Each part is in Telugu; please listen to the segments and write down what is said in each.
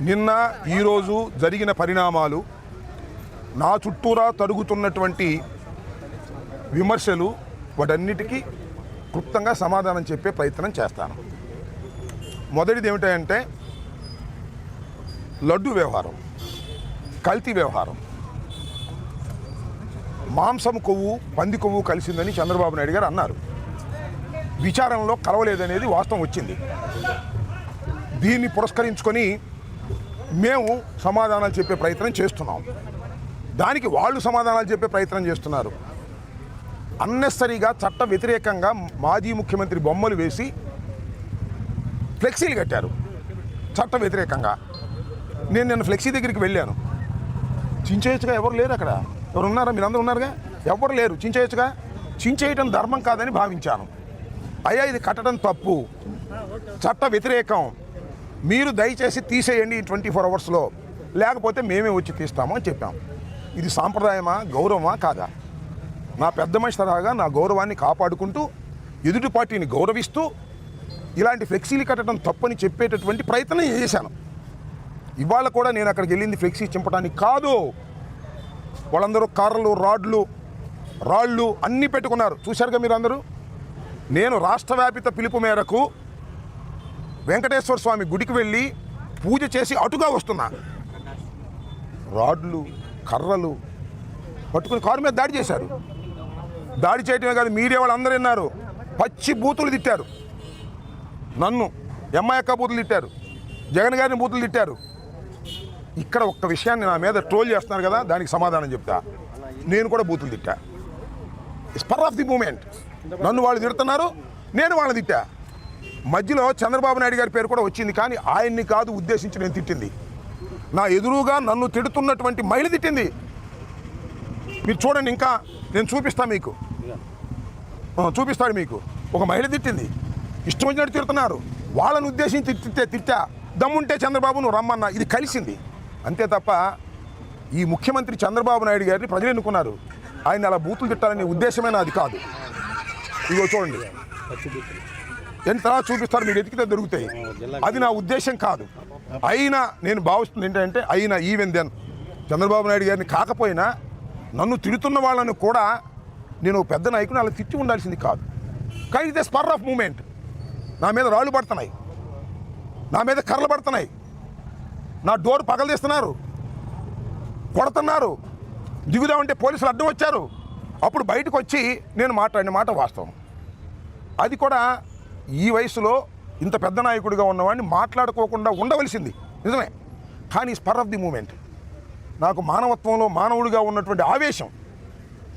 నిన్న ఈరోజు జరిగిన పరిణామాలు నా చుట్టూరా తరుగుతున్నటువంటి విమర్శలు వాటన్నిటికీ క్లుప్తంగా సమాధానం చెప్పే ప్రయత్నం చేస్తాను. మొదటిది ఏమిటంటే లడ్డు వ్యవహారం, కల్తీ వ్యవహారం. మాంసం కొవ్వు పంది కొవ్వు కలిసిందని చంద్రబాబు నాయుడు గారు అన్నారు. విచారణలో కలవలేదనేది వాస్తవం వచ్చింది. దీన్ని పురస్కరించుకొని మేము సమాధానాలు చెప్పే ప్రయత్నం చేస్తున్నాం. దానికి వాళ్ళు సమాధానాలు చెప్పే ప్రయత్నం చేస్తున్నారు. అన్నెసరీగా చట్ట వ్యతిరేకంగా మాజీ ముఖ్యమంత్రి బొమ్మలు వేసి ఫ్లెక్సీలు కట్టారు చట్ట వ్యతిరేకంగా. నేను నిన్న ఫ్లెక్సీ దగ్గరికి వెళ్ళాను. చించేయచ్చుగా, ఎవరు లేరు అక్కడ. ఎవరు ఉన్నారా? మీరందరూ ఉన్నారుగా, ఎవరు లేరు. చించేయచ్చుగా. చించేయటం ధర్మం కాదని భావించాను. అయ్యా, ఇది కట్టడం తప్పు, చట్ట వ్యతిరేకం, మీరు దయచేసి తీసేయండి 24 అవర్స్లో, లేకపోతే మేమే వచ్చి తీస్తాము అని చెప్పాం. ఇది సాంప్రదాయమా, గౌరవమా కాదా? నా పెద్ద మనిషి తరహాగా నా గౌరవాన్ని కాపాడుకుంటూ ఎదుటి పార్టీని గౌరవిస్తూ ఇలాంటి ఫ్లెక్సీలు కట్టడం తప్పని చెప్పేటటువంటి ప్రయత్నం చేశాను. ఇవాళ కూడా నేను అక్కడికి వెళ్ళింది ఫ్లెక్సీ చింపడానికి కాదు. వాళ్ళందరూ కార్లు, రాళ్ళు అన్నీ పెట్టుకున్నారు. చూశారుగా మీరు అందరూ. నేను రాష్ట్రవ్యాపిత పిలుపు మేరకు వెంకటేశ్వర స్వామి గుడికి వెళ్ళి పూజ చేసి అటుగా వస్తున్నా. రాడ్లు, కర్రలు పట్టుకుని కారు మీద దాడి చేశారు. దాడి చేయటమే కాదు, మీడియా వాళ్ళందరూ విన్నారు. పచ్చి బూతులు తిట్టారు. నన్ను ఎంఐక్క బూతులు తిట్టారు, జగన్ గారిని బూతులు తిట్టారు. ఇక్కడ ఒక్క విషయాన్ని నా మీద ట్రోల్ చేస్తున్నారు కదా, దానికి సమాధానం చెప్తా. నేను కూడా బూతులు తిట్టా. Spur of the moment. నన్ను వాళ్ళు తిడుతున్నారు, నేను వాళ్ళని తిట్టా. మధ్యలో చంద్రబాబు నాయుడు గారి పేరు కూడా వచ్చింది, కానీ ఆయన్ని కాదు ఉద్దేశించి నేను తిట్టింది. నా ఎదురుగా నన్ను తిడుతున్నటువంటి మహిళ తిట్టింది. మీరు చూడండి, ఇంకా నేను చూపిస్తాను మీకు, చూపిస్తాడు మీకు. ఒక మహిళ తిట్టింది, ఇష్టం వచ్చినట్టు తిడుతున్నారు. వాళ్ళని ఉద్దేశించి తిట్టా. దమ్ముంటే చంద్రబాబు నువ్వు రమ్మన్నా. ఇది కలిసింది అంతే తప్ప ఈ ముఖ్యమంత్రి చంద్రబాబు నాయుడు గారిని ప్రజలు ఎన్నుకున్నారు. ఆయన అలా బూతులు తిట్టాలనే ఉద్దేశమైన అది కాదు. ఇగో చూడండి, ఎంత చూపిస్తారు, మీరు ఎతికితే దొరుకుతాయి. అది నా ఉద్దేశం కాదు. అయినా నేను భావిస్తుంది ఏంటంటే, అయినా ఈవెన్ దెన్ చంద్రబాబు నాయుడు గారిని కాకపోయినా నన్ను తిడుతున్న వాళ్ళని కూడా నేను పెద్ద నాయకుని అలా తిట్టి ఉండాల్సింది కాదు. కానీ ఇదే స్పర్ ఆఫ్ మూమెంట్. నా మీద రాళ్ళు పడుతున్నాయి, నా మీద కర్రలు పడుతున్నాయి, నా డోర్ పగలదీస్తున్నారు, కొడుతున్నారు. దిగుదామంటే పోలీసులు అడ్డం వచ్చారు. అప్పుడు బయటకు వచ్చి నేను మాట్లాడిన మాట వాస్తవం. అది కూడా ఈ వయసులో ఇంత పెద్ద నాయకుడిగా ఉన్నవాడిని మాట్లాడుకోకుండా ఉండవలసింది నిజమే. కానీ స్పర్ ఆఫ్ ది మూమెంట్. నాకు మానవత్వంలో మానవుడిగా ఉన్నటువంటి ఆవేశం,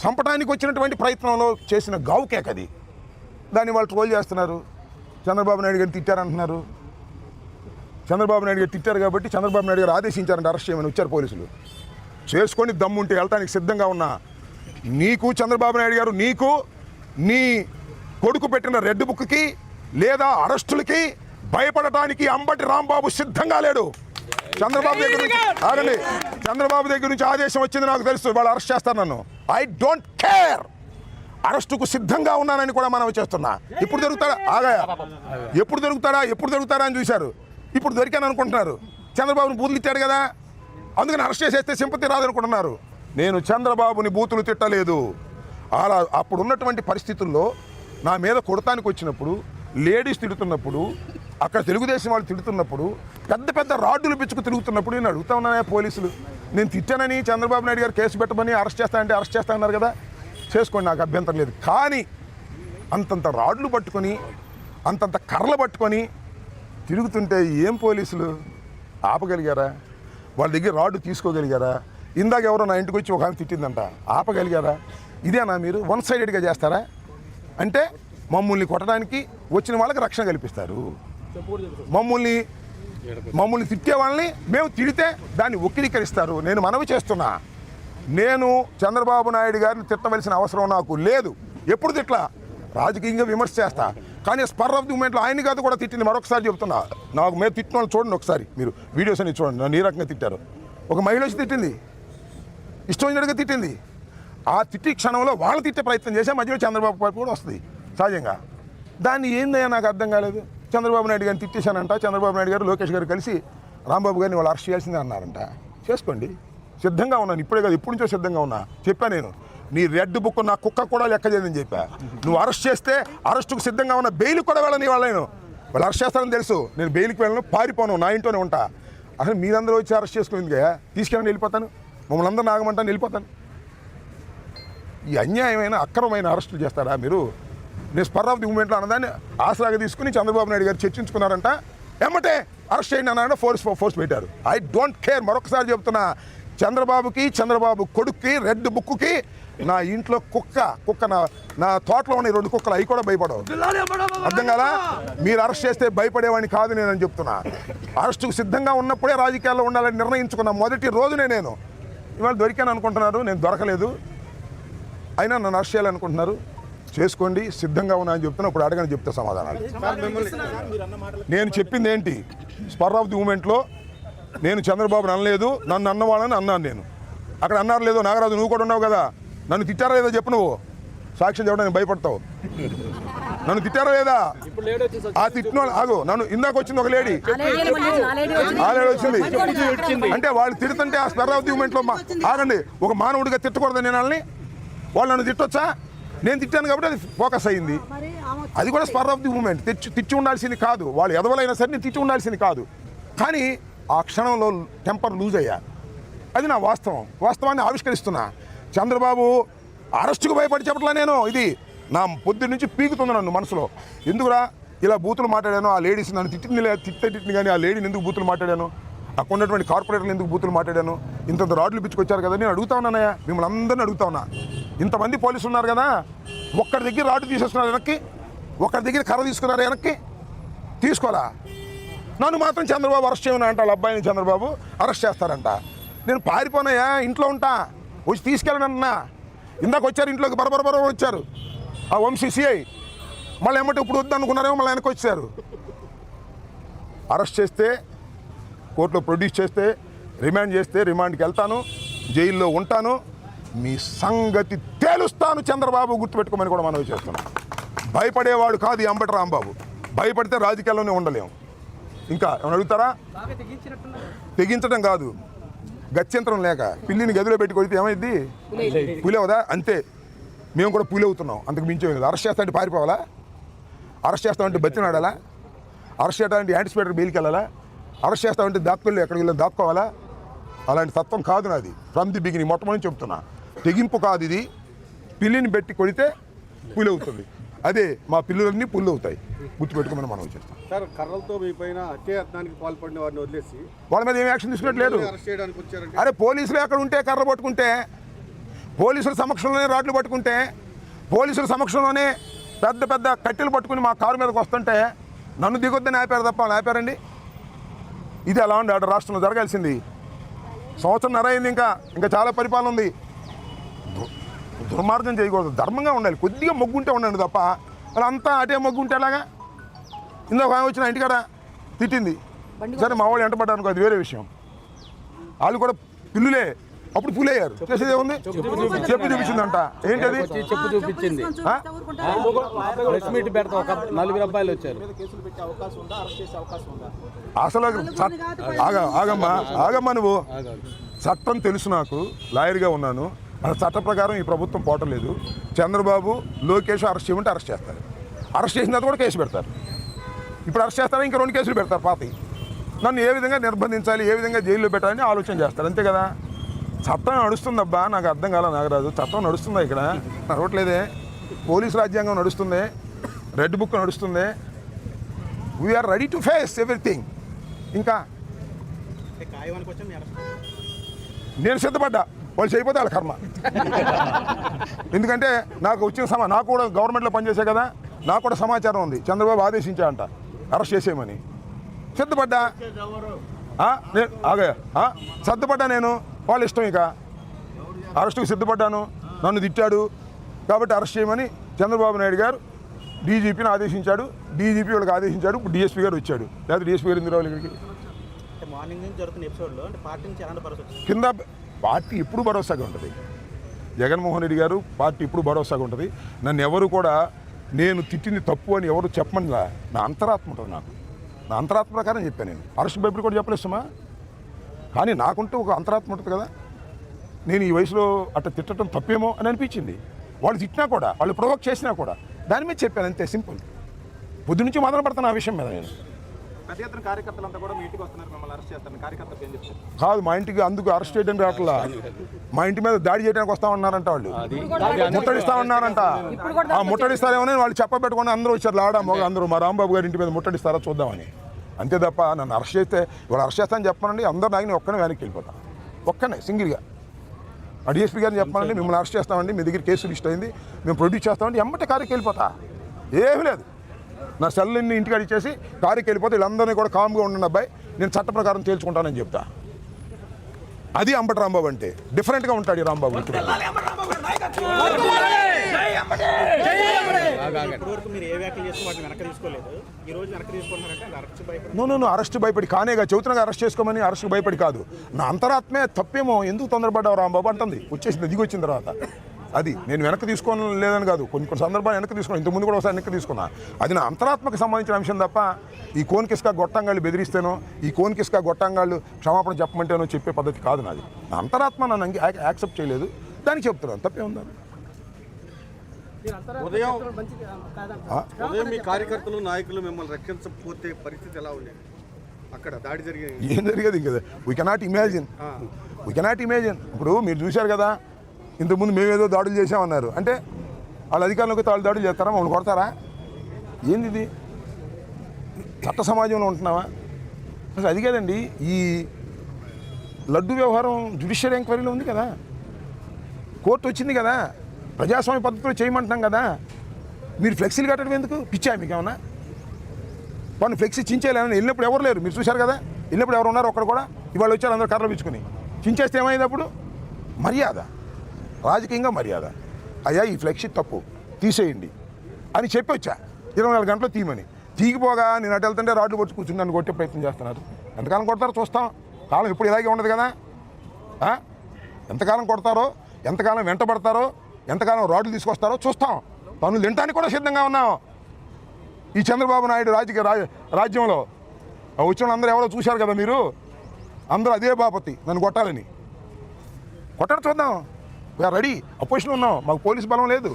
చంపడానికి వచ్చినటువంటి ప్రయత్నంలో చేసిన గావుకేక్ అది. దాన్ని వాళ్ళు ట్రోల్ చేస్తున్నారు. చంద్రబాబు నాయుడు గారిని తిట్టారంటున్నారు. చంద్రబాబు నాయుడు గారు తిట్టారు కాబట్టి చంద్రబాబు నాయుడు గారు ఆదేశించారంటే అరెస్ట్ చేయమని వచ్చారు పోలీసులు. చేసుకొని దమ్ముంటే వెళ్తానికి సిద్ధంగా ఉన్నా. నీకు చంద్రబాబు నాయుడు గారు, నీకు నీ కొడుకు పెట్టిన రెడ్ బుక్కి లేదా అరెస్టులకి భయపడటానికి అంబటి రాంబాబు సిద్ధంగా లేడు. చంద్రబాబు దగ్గర నుంచి ఆగండి, చంద్రబాబు దగ్గర నుంచి ఆదేశం వచ్చింది నాకు తెలుసు. వాళ్ళు అరెస్ట్ చేస్తారు నన్ను. I don't care. అరెస్టుకు సిద్ధంగా ఉన్నానని కూడా మనం చేస్తున్నా. ఎప్పుడు దొరుకుతాడా? ఆగాయా, ఎప్పుడు దొరుకుతాడా అని చూశారు. ఇప్పుడు దొరికాను అనుకుంటున్నారు. చంద్రబాబుని బూతులు తిట్టాడు కదా, అందుకని అరెస్ట్ చేసేస్తే సింపతి రాదనుకుంటున్నారు. నేను చంద్రబాబుని బూతులు తిట్టలేదు. అలా అప్పుడు ఉన్నటువంటి పరిస్థితుల్లో నా మీద కొడతానికి వచ్చినప్పుడు, లేడీస్ తిడుతున్నప్పుడు, అక్కడ తెలుగుదేశం వాళ్ళు తిడుతున్నప్పుడు, పెద్ద రాడ్డులు పిచ్చుకు తిరుగుతున్నప్పుడు నేను అడుగుతా ఉన్నానే పోలీసులు. నేను తిట్టానని చంద్రబాబు నాయుడు గారు కేసు పెట్టమని అరెస్ట్ చేస్తా అన్నారు కదా, చేసుకోండి, నాకు అభ్యంతరం లేదు. కానీ అంతంత రాడ్లు పట్టుకొని, అంతంత కర్రలు పట్టుకొని తిరుగుతుంటే ఏం పోలీసులు ఆపగలిగారా? వాళ్ళ దగ్గర రాడ్డు తీసుకోగలిగారా? ఇందాక ఎవరో నా ఇంటికి వచ్చి ఒక ఆమె తిట్టిందంట, ఆపగలిగారా? ఇదేనా మీరు వన్ సైడెడ్గా చేస్తారా? అంటే మమ్మల్ని కొట్టడానికి వచ్చిన వాళ్ళకి రక్షణ కల్పిస్తారు. మమ్మల్ని తిట్టే వాళ్ళని మేము తిడితే దాన్ని వక్రీకరిస్తారు. నేను మనవి చేస్తున్నా, నేను చంద్రబాబు నాయుడు గారిని తిట్టవలసిన అవసరం నాకు లేదు. ఎప్పుడు తిట్లా, రాజకీయంగా విమర్శ చేస్తా. కానీ స్పర్ ఆఫ్ ది మూమెంట్లో ఆయన కాదు కూడా తిట్టింది. మరొకసారి చెప్తున్నా, నాకు మీద తిట్టిన వాళ్ళు చూడండి ఒకసారి, మీరు వీడియోస్ అని చూడండి. నన్ను ఈ రకంగా తిట్టారు. ఒక మహిళ వచ్చి తిట్టింది, ఇష్టం వచ్చినట్టుగా తిట్టింది. ఆ తిట్టి క్షణంలో వాళ్ళు తిట్టే ప్రయత్నం చేసే మధ్యలో చంద్రబాబు పార్టీ కూడా వస్తుంది సహజంగా. దాన్ని ఏందయ్యా నాకు అర్థం కాలేదు. చంద్రబాబు నాయుడు గారిని తిట్టేశానంట. చంద్రబాబు నాయుడు గారు లోకేష్ గారు కలిసి రాంబాబు గారిని వాళ్ళు అరెస్ట్ చేయాల్సిందే అన్నారంట. చేసుకోండి, సిద్ధంగా ఉన్నాను. ఇప్పుడే కాదు, ఎప్పటి నుంచో సిద్ధంగా ఉన్నా. చెప్పా నేను, నీ రెడ్ బుక్ నా కుక్క కూడా లెక్క చేయదని చెప్పా. నువ్వు అరెస్ట్ చేస్తే అరెస్టుకు సిద్ధంగా ఉన్న, బెయిల్ కూడా వెళ్ళని వాళ్ళను. వాళ్ళు అరెస్ట్ చేస్తారని తెలుసు. నేను బెయిల్కి వెళ్ళను, పారిపోను, నా ఇంట్లోనే ఉంటా. అసలు మీరందరూ వచ్చి అరెస్ట్ చేసుకునేందుకే తీసుకెళ్ళని వెళ్ళిపోతాను, మమ్మల్ని అందరూ నాగమంటాను, వెళ్ళిపోతాను. ఈ అన్యాయమైన అక్రమమైన అరెస్టులు చేస్తారా మీరు? నేను స్పర్ ఆఫ్ ది మూమెంట్లో అన్నదాన్ని ఆసరాగా తీసుకుని చంద్రబాబు నాయుడు గారు చర్చించుకున్నారంట. ఏమంటే అరెస్ట్ చేయండి అన్న ఫోర్స్ పెట్టారు. I don't care. మరొకసారి చెప్తున్నా, చంద్రబాబుకి, చంద్రబాబు కొడుక్కి, రెడ్ బుక్కి, నా ఇంట్లో కుక్క నా తోటలో ఉన్న 2 కుక్కలు, అవి కూడా భయపడవు. అర్థం కాదా? మీరు అరెస్ట్ చేస్తే భయపడేవాడిని కాదు నేనని చెప్తున్నా. అరెస్టుకు సిద్ధంగా ఉన్నప్పుడే రాజకీయాల్లో ఉండాలని నిర్ణయించుకున్న మొదటి రోజునే నేను. ఇవాళ దొరికాను అనుకుంటున్నారు, నేను దొరకలేదు. అయినా నన్ను అరెస్ట్ చేయాలనుకుంటున్నారు, చేసుకోండి, సిద్ధంగా ఉన్నా అని చెప్తున్నా. ఇప్పుడు అడగని చెప్తే సమాధానాలు. నేను చెప్పింది ఏంటి? స్పర్ ఆఫ్ ది మూమెంట్లో నేను చంద్రబాబుని అనలేదు, నన్ను అన్నవాళ్ళని అన్నాను నేను. అక్కడ అన్నారు లేదో, నాగరాజు నువ్వు కూడా ఉన్నావు కదా, నన్ను తిట్టారా లేదో చెప్పు. నువ్వు సాక్ష్యం చెప్పడానికి భయపడతావు. నన్ను తిట్టారా లేదా? ఆ తిట్టిన ఆగు, నన్ను ఇందాక వచ్చింది ఒక లేడీ, ఆ లేడీ వచ్చింది. అంటే వాళ్ళు తిడుతుంటే ఆ స్పర్ ఆఫ్ ది మూమెంట్లో ఆగండి, ఒక మానవుడిగా తిట్టకూడదు నేను వాళ్ళని. వాళ్ళు నన్ను తిట్టొచ్చా? నేను తిట్టాను కాబట్టి అది ఫోకస్ అయ్యింది. అది కూడా స్పర్ ఆఫ్ ది మూమెంట్. తిట్టి ఉండాల్సింది కాదు, వాళ్ళు ఎదవలైనా సరే నేను తిట్టి ఉండాల్సింది కాదు. కానీ ఆ క్షణంలో టెంపర్ లూజ్ అయ్యా. అది నా వాస్తవాన్ని ఆవిష్కరిస్తున్నా. చంద్రబాబు అరెస్టుకు భయపడి చెప్పట్లా నేను. ఇది నా పొద్దు నుంచి పీకుతుంది నన్ను మనసులో. ఎందుకురా ఇలా బూతులు మాట్లాడాను? ఆ లేడీస్ నన్ను తిట్టింది కానీ ఆ లేడీని ఎందుకు బూతులు మాట్లాడాను? అక్కడ ఉన్నటువంటి కార్పొరేటర్లు ఎందుకు బూతులు మాట్లాడాను? ఇంత రాడ్లు పిచ్చుకొచ్చారు కదా, నేను అడుగుతా ఉన్నానయ్యా, మిమ్మల్ని అందరినీ అడుగుతా ఉన్నా. ఇంతమంది పోలీసులు ఉన్నారు కదా, ఒక్కడి దగ్గర రాడ్డు తీసేస్తున్నారు వెనక్కి, ఒకరి దగ్గర కర్ర తీసుకున్నారు వెనక్కి, తీసుకోవాలా? నన్ను మాత్రం చంద్రబాబు అరెస్ట్ చేయమని అంట. వాళ్ళ అబ్బాయిని చంద్రబాబు అరెస్ట్ చేస్తారంట. నేను పారిపోనాయా, ఇంట్లో ఉంటా, వచ్చి తీసుకెళ్ళనన్నా. ఇందాక వచ్చారు ఇంట్లోకి, బరబర వచ్చారు ఆ వంశీసీఐ. మళ్ళీ ఏమంటే ఇప్పుడు వద్దు అనుకున్నారేమో, మళ్ళీ వెనక్కి వచ్చారు. అరెస్ట్ చేస్తే, కోర్టులో ప్రొడ్యూస్ చేస్తే, రిమాండ్ చేస్తే రిమాండ్కి వెళ్తాను, జైల్లో ఉంటాను, మీ సంగతి తేలుస్తాను. చంద్రబాబు గుర్తుపెట్టుకోమని కూడా మనవి చేస్తున్నాం. భయపడేవాడు కాదు ఈ అంబటి రాంబాబు. భయపడితే రాజకీయాల్లోనే ఉండలేము. ఇంకా ఏమైనా అడుగుతారా? తెగించడం కాదు, గత్యంతరం లేక పిల్లిని గదిలో పెట్టి కొడితే ఏమైంది? పులి అవుదా? అంతే, మేము కూడా పులి అవుతున్నాం, అంతకు మించే కదా. అరెస్ట్ చేస్తామంటే పారిపోవాలా? అరెస్ట్ చేస్తామంటే బతినాడాలా? అరెస్ట్ చేస్తామంటే యాంటిసిపేటర్ బెయిల్కి వెళ్ళాలా? అరెస్ట్ చేస్తామంటే దాక్కోళ్ళు ఎక్కడికి వెళ్ళి దాక్కోవాలా? అలాంటి తత్వం కాదు నాది. ఫ్రమ్ ది బిగినింగ్ మొట్టమొదటి చెప్తున్నా. తెగింపు కాదు ఇది. పిల్లిని పెట్టి కొడితే పులి అవుతుంది. అదే మా పిల్లలన్నీ పుల్లు అవుతాయి, గుర్తుపెట్టుకోమని మనం చేస్తాం. సార్, కర్రలతో మీ పైన హత్యాయత్నానికి పాల్పడిన వారిని వదిలేసి వాళ్ళ మీద ఏమి యాక్షన్ తీసుకున్నట్లేదు. అరెస్ట్ చేయడానికి వచ్చారంటే, అరే పోలీసులు ఎక్కడ ఉంటే కర్ర పట్టుకుంటే, పోలీసుల సమక్షంలోనే రాడ్లు పట్టుకుంటే, పోలీసుల సమక్షంలోనే పెద్ద పెద్ద కట్టెలు పట్టుకుని మా కారు మీదకి వస్తుంటే నన్ను దిగొద్దని ఆపారు తప్ప వాళ్ళు ఆపారండి? ఇది అలా ఉండి అటు రాష్ట్రంలో జరగాల్సింది. సంవత్సరంన్నర అయింది, ఇంకా చాలా పరిపాలన ఉంది. దుర్మార్గం చేయకూడదు, ధర్మంగా ఉండాలి. కొద్దిగా మొగ్గుంటే ఉండండి తప్ప అలా అంతా అటే మొగ్గుంటే ఎలాగా? ఇందాక వచ్చిన ఇంటికాడ తిట్టింది సరే, మా వాళ్ళు ఎంటపడ్డాను, అది వేరే విషయం. వాళ్ళు కూడా పిల్లులే, అప్పుడు పులి అయ్యారు. చేసేది ఏముంది? చెప్పు చూపించిందంట. ఏంటది? చెప్పు చూపించింది. అసలు ఆగమ్మా నువ్వు. చట్టం తెలుసు నాకు, లాయర్గా ఉన్నాను. మన చట్ట ప్రకారం ఈ ప్రభుత్వం పోవట్లేదు. చంద్రబాబు, లోకేష్ అరెస్ట్ చేయమంటే అరెస్ట్ చేస్తారు. అరెస్ట్ చేసిన తర్వాత కూడా కేసు పెడతారు. ఇప్పుడు అరెస్ట్ చేస్తారా, ఇంకా 2 కేసులు పెడతారు పాతవి. నన్ను ఏ విధంగా నిర్బంధించాలి, ఏ విధంగా జైల్లో పెట్టాలని ఆలోచన చేస్తారు, అంతే కదా. చట్టం నడుస్తుందబ్బా, నాకు అర్థం కాల నాగరాజు. చట్టం నడుస్తుందా? ఇక్కడ నడవట్లేదే. పోలీసు రాజ్యాంగం నడుస్తుంది, రెడ్ బుక్ నడుస్తుంది. We are ready to face everything. ఇంకా నేను సిద్ధపడ్డా, వాళ్ళు చేయకపోతే వాళ్ళ కర్మ. ఎందుకంటే నాకు వచ్చిన నాకు కూడా గవర్నమెంట్లో పనిచేసే కదా, నాకు కూడా సమాచారం ఉంది. చంద్రబాబు ఆదేశించా అంట అరెస్ట్ చేసేయమని. సిద్ధపడ్డా, సిద్ధపడ్డా నేను. వాళ్ళ ఇష్టం, ఇక అరెస్టుకు సిద్ధపడ్డాను. నన్ను తిట్టాడు కాబట్టి అరెస్ట్ చేయమని చంద్రబాబు నాయుడు గారు డీజీపీని ఆదేశించాడు. డీజీపీ వాళ్ళకి ఆదేశించాడు. ఇప్పుడు డిఎస్పీ గారు వచ్చాడు. లేదా డిఎస్పీ గారు ఎందుకు రావాలి ఇక్కడికి? కింద పార్టీ ఎప్పుడు భరోసాగా ఉంటుంది. జగన్మోహన్ రెడ్డి గారు పార్టీ ఎప్పుడు భరోసాగా ఉంటుంది. నన్ను ఎవరు కూడా నేను తిట్టింది తప్పు అని ఎవరు చెప్పమనిలా. నా అంతరాత్మ ఉంటుంది నాకు. నా అంతరాత్మ ప్రకారం చెప్పాను నేను. అరెస్ట్ భయపడి కూడా చెప్పలేస్తామా? కానీ నాకుంటూ ఒక అంతరాత్మ ఉంటుంది కదా. నేను ఈ వయసులో అట్లా తిట్టడం తప్పేమో అని అనిపించింది. వాళ్ళు తిట్టినా కూడా, వాళ్ళు ప్రొవోక్ చేసినా కూడా దాని మీద చెప్పాను, అంతే, సింపుల్. పొద్దు నుంచి మొదలు పడుతున్న ఆ విషయం మీద నేను. పెద్ద ఎత్తున కార్యకర్తలంతా కూడా మీ ఇంటికి వస్తున్నారు, మిమ్మల్ని అరెస్ట్ చేస్తారు. కార్యకర్తలకు ఏం చెప్తారు? కాదు, మా ఇంటికి అందుకు అరెస్ట్ చేయడానికి రావట్లా, మా ఇంటి మీద దాడి చేయడానికి వస్తామన్నారంట. వాళ్ళు ముట్టడిస్తామన్నారంట. ఆ ముట్టడిస్తారేమో వాళ్ళు చెప్పబెట్టుకుని అందరూ వచ్చారు, లాడా మొగ అందరూ. మా రాంబాబు గారి ఇంటి మీద ముట్టడిస్తారా చూద్దామని. అంతే తప్ప నన్ను అరెస్ట్ చేస్తే ఇవాళ అరెస్ట్ చేస్తానని చెప్పానండి, అందరూ నాయని ఒక్కనే వెనక్కి వెళ్ళిపోతా, ఒక్కనే సింగిల్గా. ఆ డిఎస్పీ గారిని చెప్పానండి, మిమ్మల్ని అరెస్ట్ చేస్తామండి, మీ దగ్గర కేసు లిస్ట్ అయింది, మేము ప్రొడ్యూస్ చేస్తామండి, ఎమ్మటే కారుకి వెళ్ళిపోతా. ఏమీ లేదు, నా సెల్ని ఇంటికి అడిచేసి కారుకి వెళ్ళిపోతే వీళ్ళందరినీ కూడా కామ్గా ఉండండి అబ్బాయి, నేను చట్ట ప్రకారం తేల్చుకుంటానని చెప్తా. అది అంబటి రాంబాబు అంటే. డిఫరెంట్గా ఉంటాడు ఈ రాంబాబు. నో అరెస్ట్ భయపడి కానేగా చెబుతున్నా, అరెస్ట్ చేసుకోమని. అరెస్ట్ భయపడి కాదు, నా అంతరాత్మే తప్పేమో, ఎందుకు తొందరపడ్డావు రాంబాబు అంటుంది వచ్చేసింది, దిగి వచ్చిన తర్వాత. అది నేను వెనక్కి తీసుకోని లేదని కాదు, కొన్ని సందర్భాలు వెనక్కి తీసుకున్నాను, ఇంతకుముందు కూడా ఒకసారి వెనక్కి తీసుకున్నా. అది నా అంతరాత్మకు సంబంధించిన అంశం తప్ప ఈ కోన్కిస్కా గొట్టంగాళ్ళు బెదిరిస్తేనో, ఈ కోన్కిస్కా గొట్టంగాళ్ళు క్షమాపణ చెప్పమంటేనో చెప్పే పద్ధతి కాదు నాది. నా అంతరాత్మ నన్ను యాక్సెప్ట్ చేయలేదు, దానికి చెప్తున్నాను, తప్పే ఉందా? ఉదయం మీ కార్యకర్తలు నాయకులు మిమ్మల్ని రక్షించకపోతే పరిస్థితి ఎలా ఉండేది? అక్కడ దాడి జరిగేది ఏం జరిగేది ఇంకా వీ కెనాట్ ఇమాజిన్. ఇప్పుడు మీరు చూశారు కదా, ఇంతకుముందు మేమేదో దాడులు చేసామన్నారు అంటే వాళ్ళ అధికారులకు వాళ్ళు దాడులు చేస్తారా, మమ్మల్ని కొడతారా? ఏంది ఇది? చట్ట సమాజంలో ఉంటున్నావా? అసలు అది కాదండి, ఈ లడ్డు వ్యవహారం జ్యుడిషియల్ ఎంక్వైరీలో ఉంది కదా, కోర్టు వచ్చింది కదా, ప్రజాస్వామ్య పద్ధతిలో చేయమంటున్నాం కదా. మీరు ఫ్లెక్సీలు కట్టడం ఎందుకు? పిచ్చా మీకు ఏమన్నా? వాళ్ళు ఫ్లెక్సీ చించేయాలని వెళ్ళినప్పుడు ఎవరు లేరు, మీరు చూశారు కదా. వెళ్ళినప్పుడు ఎవరు ఉన్నారు? ఒక్కడ కూడా. ఇవాళ వచ్చారు అందరూ కర్రలు పిచ్చుకుని. చించేస్తే ఏమైంది అప్పుడు? మర్యాద, రాజకీయంగా మర్యాద. అయ్యా ఈ ఫ్లెక్సీ తప్పు, తీసేయండి అని చెప్పి వచ్చా. 24 గంటలు తీయమని. తీగిపోగా నేను అటు వెళ్తుంటే రాడ్లు పచ్చి కూర్చుని నన్ను కొట్టే ప్రయత్నం చేస్తున్నారు. ఎంతకాలం కొడతారో చూస్తాం. కాలం ఇప్పుడు ఇలాగే ఉండదు కదా. ఎంతకాలం కొడతారో, ఎంతకాలం వెంటబడతారో, ఎంతకాలం రాడ్లు తీసుకొస్తారో చూస్తాం. పనులు తినడానికి కూడా సిద్ధంగా ఉన్నాం. ఈ చంద్రబాబు నాయుడు రాజ్యంలో వచ్చిన అందరూ ఎవరో చూశారు కదా మీరు, అందరూ అదే బాపతి నన్ను కొట్టాలని. కొట్టడం చూద్దాం, వీఆర్ రెడీ. అపోజిషన్ ఉన్నాం, మాకు పోలీసు బలం లేదు.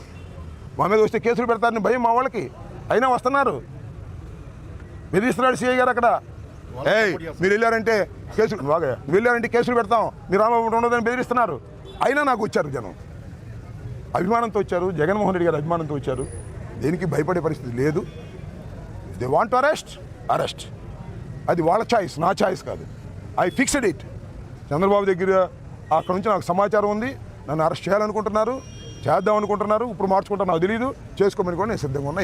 మా మీద వస్తే కేసులు పెడతారని భయం మా వాళ్ళకి. అయినా వస్తున్నారు, బెదిరిస్తున్నాడు సిఐ గారు అక్కడ. మీరు వెళ్ళారంటే కేసులు పెడతాం, మీరు రామబాబు ఉండదని బెదిరిస్తున్నారు. అయినా నాకు వచ్చారు జనం, అభిమానంతో వచ్చారు, జగన్మోహన్ రెడ్డి గారు అభిమానంతో వచ్చారు. దేనికి భయపడే పరిస్థితి లేదు. They want to arrest. అది వాళ్ళ చాయిస్, నా చాయిస్ కాదు. I fixed it. చంద్రబాబు దగ్గర అక్కడ నుంచి నాకు సమాచారం ఉంది, నన్ను అరెస్ట్ చేయాలనుకుంటున్నారు, చేద్దాం అనుకుంటున్నారు. ఇప్పుడు మార్చుకుంటాను నాకు తెలీదు, చేసుకోమని కూడా నేను సిద్ధంగా ఉన్నా.